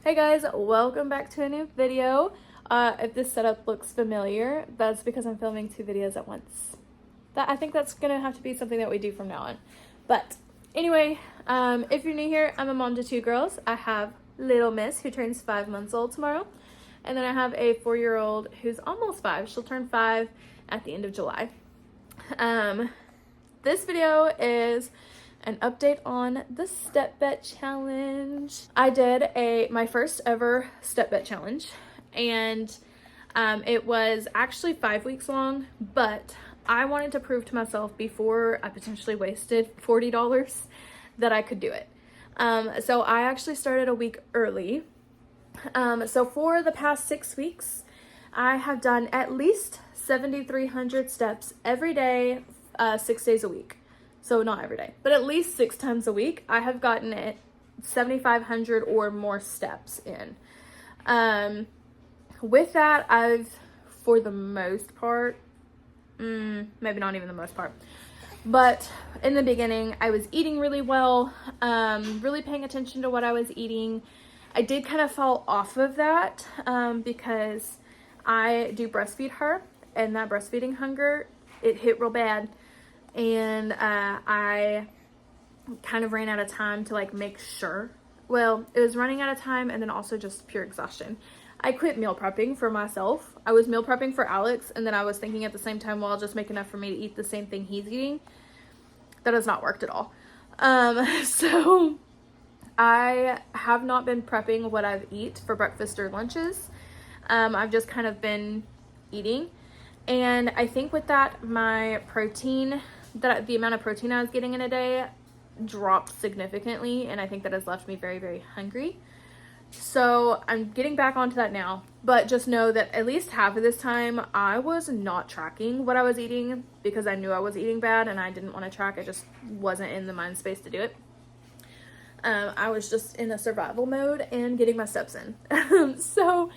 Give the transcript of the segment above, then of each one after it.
Hey guys, welcome back to a new video. If this setup looks familiar, that's because I'm filming two videos at once. I think that's gonna have to be something that we do from now on. But anyway, if you're new here, I'm a mom to two girls. I have little Miss who turns 5 months old tomorrow. And then I have a 4-year-old who's almost 5. She'll turn 5 at the end of July. This video is an update on the step bet challenge. I did my first ever step bet challenge, and it was actually 5 weeks long, but I wanted to prove to myself before I potentially wasted $40 that I could do it. So I actually started a week early. So for the past 6 weeks, I have done at least 7,300 steps every day, 6 days a week. So not every day, but at least 6 times a week, I have gotten it 7,500 or more steps in. With that, I've, for the most part, maybe not even the most part, but in the beginning, I was eating really well, really paying attention to what I was eating. I did kind of fall off of that because I do breastfeed her, and that breastfeeding hunger, it hit real bad. And I kind of ran out of time to like make sure. Well, it was running out of time and then also just pure exhaustion. I quit meal prepping for myself. I was meal prepping for Alex, and then I was thinking at the same time, well, I'll just make enough for me to eat the same thing he's eating. That has not worked at all. So I have not been prepping what I've eat for breakfast or lunches. I've just kind of been eating. And I think with that, my protein, the amount of protein I was getting in a day dropped significantly, and I think that has left me very, very hungry. So I'm getting back onto that now, but just know that at least half of this time I was not tracking what I was eating because I knew I was eating bad and I didn't want to track. I just wasn't in the mind space to do it. I was just in a survival mode and getting my steps in. So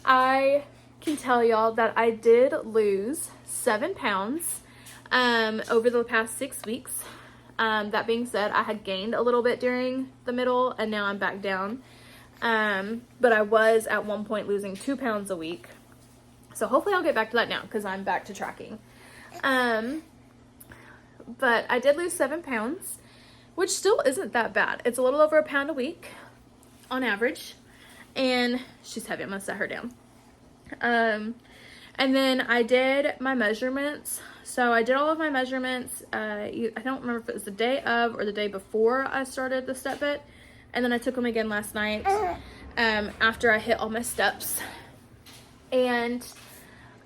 I can tell y'all that I did lose 7 pounds over the past 6 weeks. That being said, I had gained a little bit during the middle, and now I'm back down. But I was at one point losing 2 pounds a week. So hopefully I'll get back to that now because I'm back to tracking. But I did lose 7 pounds, which still isn't that bad. It's a little over a pound a week on average. And she's heavy. I'm going to set her down. And then I did my measurements. So I did all of my measurements. I don't remember if it was the day of or the day before I started the step bet. And then I took them again last night, after I hit all my steps. And,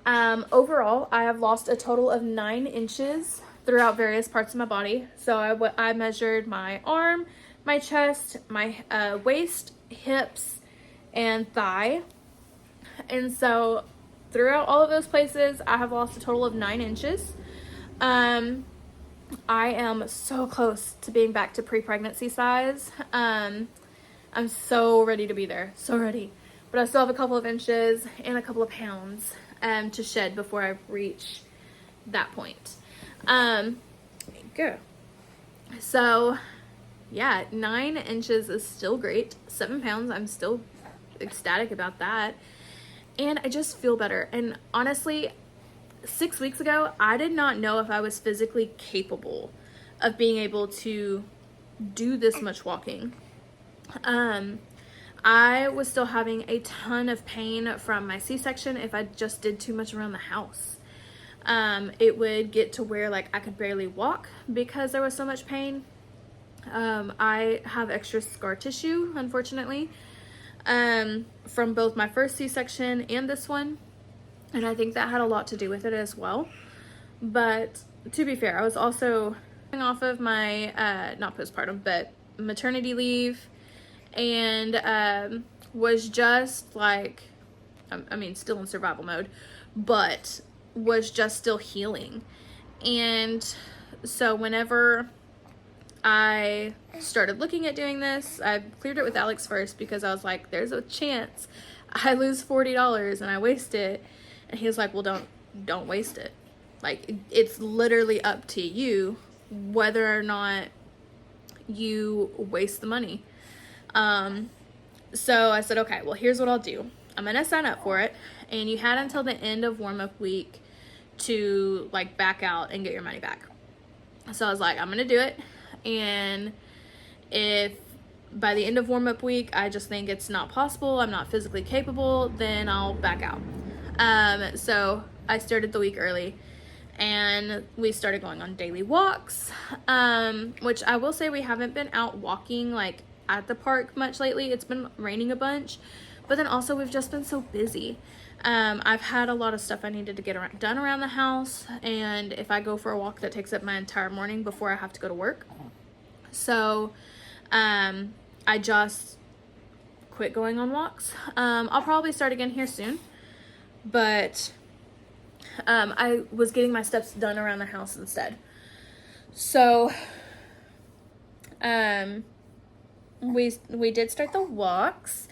overall, I have lost a total of 9 inches throughout various parts of my body. So I measured my arm, my chest, my, waist, hips, and thigh. And so throughout all of those places, I have lost a total of 9 inches. I am so close to being back to pre-pregnancy size. I'm so ready to be there. So ready. But I still have a couple of inches and a couple of pounds to shed before I reach that point. Go. So yeah, 9 inches is still great. 7 pounds, I'm still ecstatic about that. And I just feel better. And honestly, 6 weeks ago, I did not know if I was physically capable of being able to do this much walking. I was still having a ton of pain from my C-section if I just did too much around the house. It would get to where like I could barely walk because there was so much pain. I have extra scar tissue, unfortunately. from both my first C-section and this one. And I think that had a lot to do with it as well. But to be fair, I was also coming off of my, not postpartum, but maternity leave, and was just like, I mean, still in survival mode, but was just still healing. And so whenever I started looking at doing this, I cleared it with Alex first because I was like, there's a chance I lose $40 and I waste it. And he was like, well, don't waste it. Like, it's literally up to you whether or not you waste the money. So I said, okay, well, here's what I'll do. I'm going to sign up for it. And you had until the end of warm-up week to, like, back out and get your money back. So I was like, I'm going to do it. And if by the end of warm-up week, I just think it's not possible, I'm not physically capable, then I'll back out. So I started the week early, and we started going on daily walks, which I will say we haven't been out walking like at the park much lately. It's been raining a bunch, but then also we've just been so busy. I've had a lot of stuff I needed to get done around the house, and if I go for a walk, that takes up my entire morning before I have to go to work. So I just quit going on walks. I'll probably start again here soon, but I was getting my steps done around the house instead. So we did start the walks,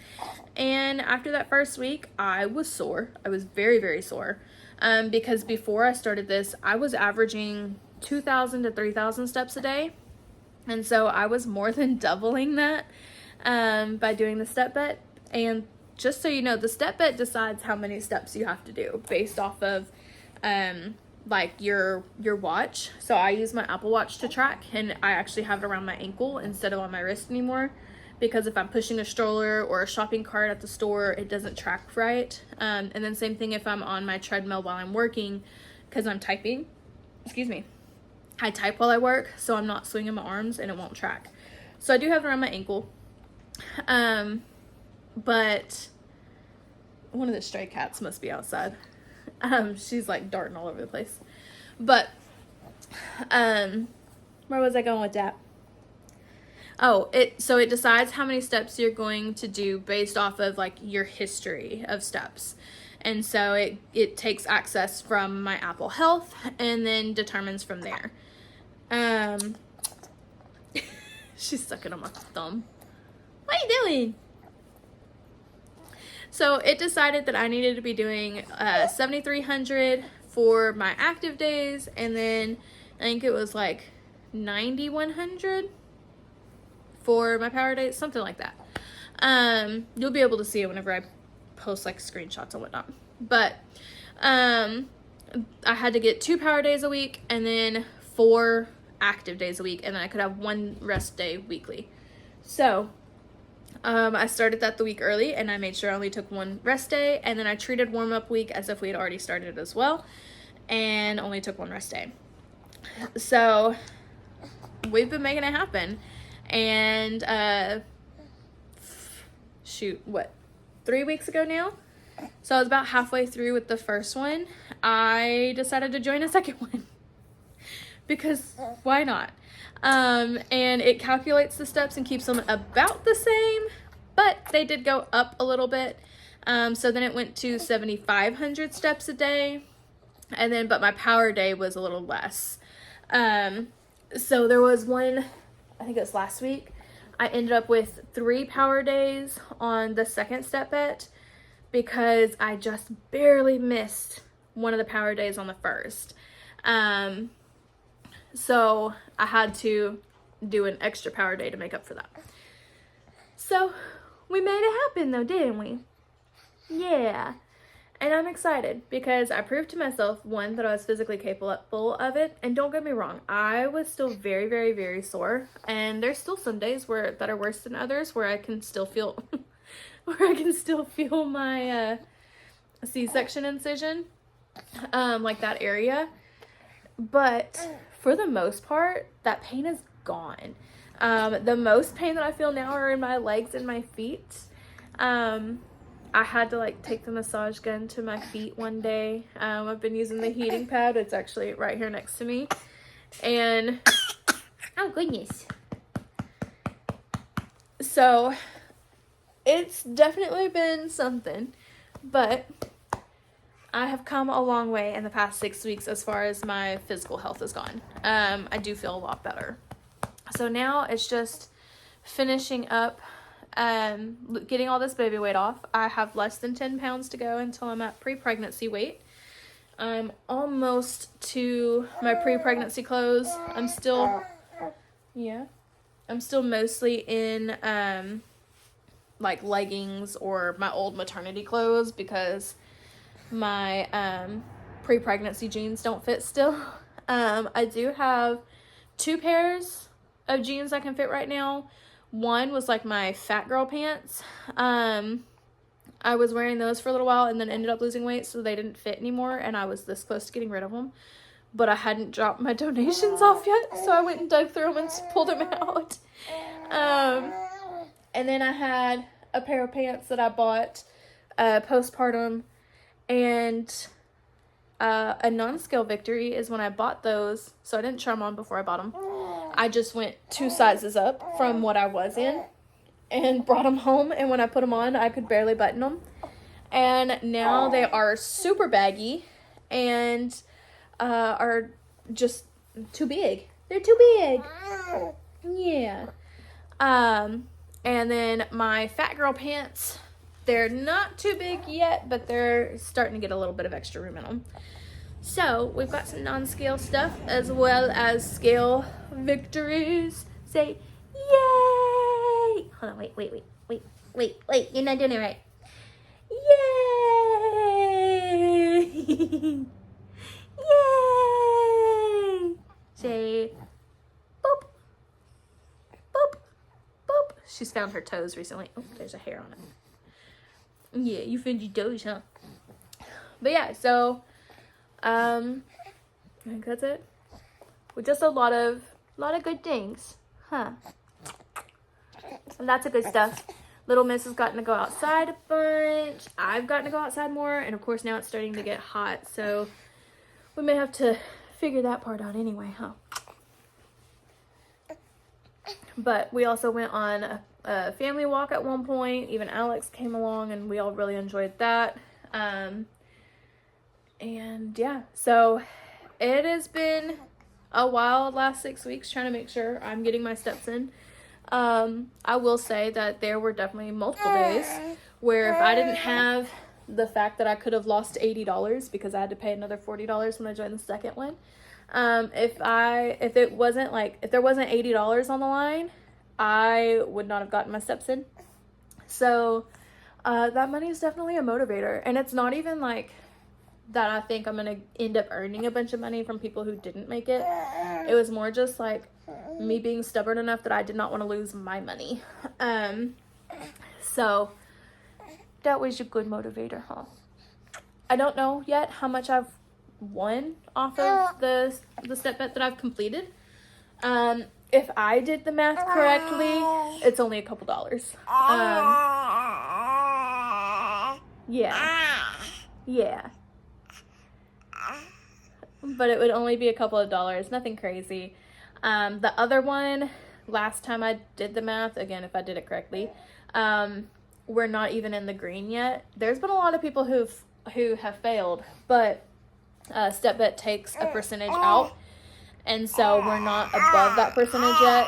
and after that first week, I was sore. I was very, very sore, because before I started this, I was averaging 2,000 to 3,000 steps a day, and so I was more than doubling that by doing the step bet. And just so you know, the step bet decides how many steps you have to do based off of like your watch. So I use my Apple Watch to track, and I actually have it around my ankle instead of on my wrist anymore, because if I'm pushing a stroller or a shopping cart at the store, it doesn't track right. And then same thing if I'm on my treadmill while I'm working, because I'm typing. Excuse me. I type while I work, so I'm not swinging my arms and it won't track. So I do have it around my ankle. But one of the stray cats must be outside. She's like darting all over the place. But where was I going with that? Oh, so it decides how many steps you're going to do based off of like your history of steps. And so it takes access from my Apple Health and then determines from there. She's sucking on my thumb. What are you doing? So it decided that I needed to be doing 7,300 for my active days, and then I think it was like 9,100 for my power days, something like that. You'll be able to see it whenever I post like screenshots and whatnot. But I had to get 2 power days a week and then 4 active days a week, and then I could have 1 rest day weekly. So I started that the week early, and I made sure I only took 1 rest day, and then I treated warm-up week as if we had already started as well, and only took 1 rest day. So we've been making it happen. And shoot, what, 3 weeks ago now? So I was about halfway through with the first one. I decided to join a second one because why not? And it calculates the steps and keeps them about the same, but they did go up a little bit. So then it went to 7,500 steps a day, and then but my power day was a little less. So there was one, I think it was last week, I ended up with 3 power days on the second step bet because I just barely missed one of the power days on the first. So I had to do an extra power day to make up for that. So we made it happen though, didn't we? Yeah. And I'm excited because I proved to myself, 1, that I was physically capable of it. And don't get me wrong, I was still very, very, very sore. And there's still some days that are worse than others where I can still feel my C-section incision, like that area. But for the most part, that pain is gone. The most pain that I feel now are in my legs and my feet. I had to like take the massage gun to my feet one day. I've been using the heating pad. It's actually right here next to me. And oh goodness. So it's definitely been something, but I have come a long way in the past 6 weeks as far as my physical health has gone. I do feel a lot better. So now it's just finishing up, getting all this baby weight off. I have less than 10 pounds to go until I'm at pre-pregnancy weight. I'm almost to my pre-pregnancy clothes. I'm still mostly in, like leggings or my old maternity clothes because my, pre-pregnancy jeans don't fit still. I do have 2 pairs of jeans that can fit right now. One was like my fat girl pants. I was wearing those for a little while and then ended up losing weight, so they didn't fit anymore, and I was this close to getting rid of them. But I hadn't dropped my donations off yet, so I went and dug through them and pulled them out. And then I had a pair of pants that I bought postpartum, and a non-scale victory is when I bought those, so I didn't try them on before I bought them. I just went 2 sizes up from what I was in and brought them home, and when I put them on, I could barely button them. And now they are super baggy and are just too big. They're too big. Yeah. And then my fat girl pants, they're not too big yet, but they're starting to get a little bit of extra room in them. So we've got some non-scale stuff as well as scale victories. Say yay! Hold on, wait, you're not doing it right. Yay! Yay! Say boop, boop, boop. She's found her toes recently. Oh, there's a hair on it. Yeah, you found your toes, huh? But yeah, so I think that's it. With just a lot of good things, huh? Lots of good stuff. Little Miss has gotten to go outside a bunch. I've gotten to go outside more, and of course now it's starting to get hot, so we may have to figure that part out anyway, huh? But we also went on a family walk at one point. Even Alex came along, and we all really enjoyed that. And yeah, so it has been a wild last 6 weeks trying to make sure I'm getting my steps in. I will say that there were definitely multiple days where if I didn't have the fact that I could have lost $80 because I had to pay another $40 when I joined the second one, if there wasn't $80 on the line, I would not have gotten my steps in. So that money is definitely a motivator, and it's not even like that I think I'm gonna end up earning a bunch of money from people who didn't make it. It was more just like me being stubborn enough that I did not want to lose my money. So that was a good motivator, huh? I don't know yet how much I've won off of the step bet that I've completed. If I did the math correctly, it's only a couple dollars. Yeah. But it would only be a couple of dollars, nothing crazy. The other one, last time I did the math, again, if I did it correctly, we're not even in the green yet. There's been a lot of people who have failed, but step bet takes a percentage out, and so we're not above that percentage yet,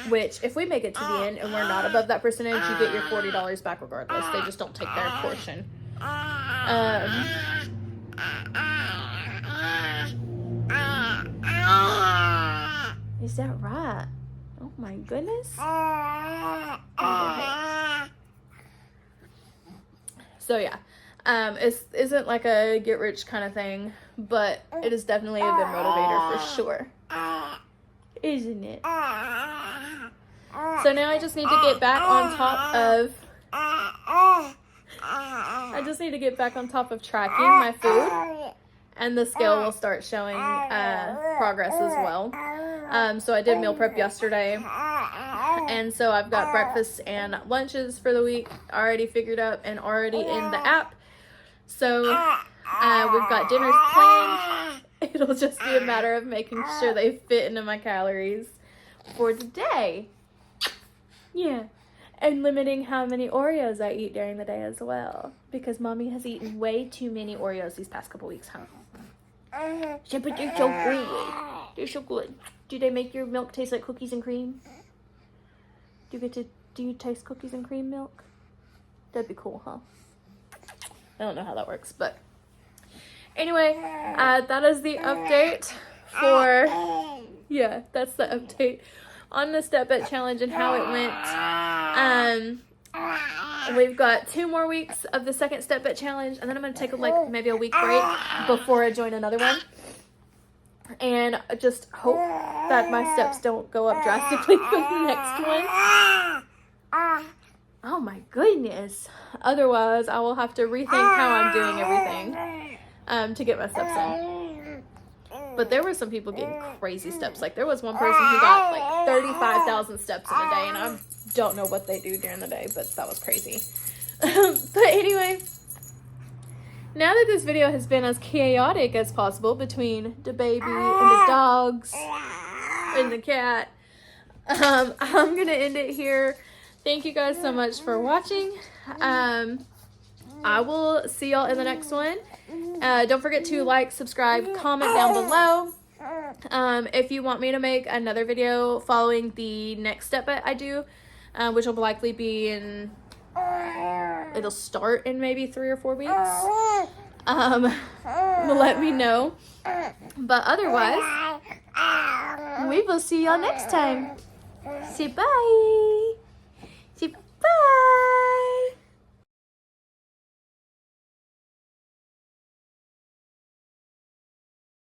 which if we make it to the end and we're not above that percentage, you get your $40 back regardless. They just don't take their portion. Is that right? Oh my goodness. Okay. So yeah, it isn't like a get rich kind of thing, but it is definitely a good motivator for sure. Isn't it? So now I just need to get back on top of tracking my food, and the scale will start showing progress as well. So I did meal prep yesterday, And so I've got breakfast and lunches for the week already figured up and already in the app. So we've got dinners planned. It'll just be a matter of making sure they fit into my calories for today. Yeah. And limiting how many Oreos I eat during the day as well. Because Mommy has eaten way too many Oreos these past couple weeks, huh? Yeah, but they're so good. They're so good. Do they make your milk taste like cookies and cream? Do you taste cookies and cream milk? That'd be cool, huh? I don't know how that works, but anyway, that is the update for, yeah, that's the update on the Step Bet Challenge and how it went. We've got 2 more weeks of the second Step Bet Challenge, and then I'm going to take maybe a week break before I join another one. And I just hope that my steps don't go up drastically for the next one. Oh my goodness. Otherwise, I will have to rethink how I'm doing everything to get my steps in. But there were some people getting crazy steps. Like, there was one person who got like 35,000 steps in a day, and I don't know what they do during the day, but that was crazy. But anyway, now that this video has been as chaotic as possible between the baby and the dogs and the cat, I'm going to end it here. Thank you guys so much for watching. I will see y'all in the next one. Don't forget to like, subscribe, comment down below. If you want me to make another video following the next step I do, which will likely be in, it'll start in maybe 3 or 4 weeks. Let me know. But otherwise, we will see y'all next time. Say bye.